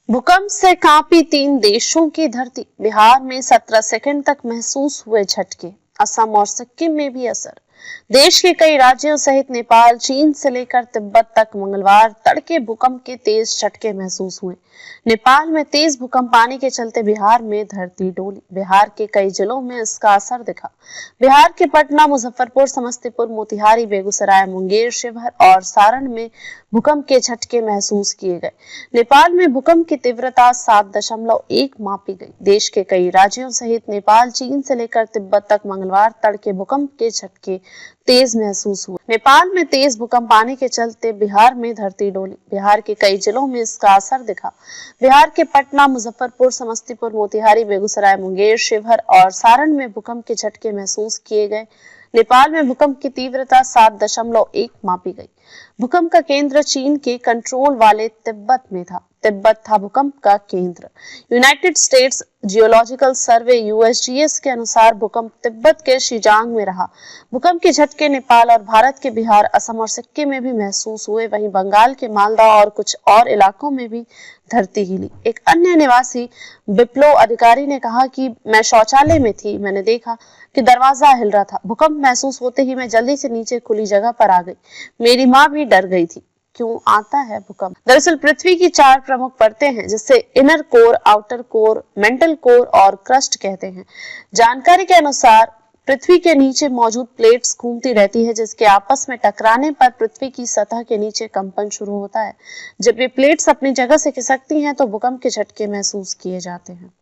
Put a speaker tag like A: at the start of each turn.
A: भूकंप से कांपी 3 देशों की धरती। बिहार में 17 सेकंड तक महसूस हुए झटके। असम और सिक्किम में भी असर। देश के कई राज्यों सहित नेपाल, चीन से लेकर तिब्बत तक मंगलवार तड़के भूकंप के तेज झटके महसूस हुए। नेपाल में तेज भूकंप आने के चलते बिहार में धरती डोली। बिहार के कई जिलों में इसका असर दिखा। बिहार के पटना, मुजफ्फरपुर, समस्तीपुर, मोतिहारी, बेगूसराय, मुंगेर, शिवहर और सारण में भूकंप के झटके महसूस किए गए। नेपाल में भूकंप की तीव्रता 7.1 मापी गई। देश के कई राज्यों सहित नेपाल, चीन से लेकर तिब्बत तक मंगलवार तड़के भूकंप के झटके तेज महसूस हुए। नेपाल में तेज भूकंप आने के चलते बिहार में धरती डोली। बिहार के कई जिलों में इसका असर दिखा। बिहार के पटना, मुजफ्फरपुर, समस्तीपुर, मोतिहारी, बेगूसराय, मुंगेर, शिवहर और सारण में भूकंप के झटके महसूस किए गए। नेपाल में भूकंप की तीव्रता 7.1 मापी गई। भूकंप का केंद्र चीन के कंट्रोल वाले तिब्बत में था। तिब्बत था भूकंप का केंद्र। यूनाइटेड स्टेट्स जियोलॉजिकल सर्वे यूएसजीएस के अनुसार भूकंप तिब्बत के शिजांग में रहा। भूकंप के झटके नेपाल और भारत के बिहार, असम और सिक्किम में भी महसूस हुए। वहीं बंगाल के मालदा और कुछ और इलाकों में भी धरती हिली। एक अन्य निवासी बिप्लो अधिकारी ने कहा कि मैं शौचालय में थी, मैंने देखा कि दरवाजा हिल रहा था। भूकंप महसूस होते ही मैं जल्दी से नीचे खुली जगह पर आ गई। मेरी माँ भी डर गई थी। क्यों आता है भूकंप? दरअसल पृथ्वी की 4 प्रमुख परतें हैं, जिसे inner core, outer core, mantle core और क्रस्ट कहते हैं। जानकारी के अनुसार पृथ्वी के नीचे मौजूद प्लेट्स घूमती रहती है, जिसके आपस में टकराने पर पृथ्वी की सतह के नीचे कंपन शुरू होता है। जब ये प्लेट्स अपनी जगह से खिसकती हैं तो भूकंप के झटके महसूस किए जाते हैं।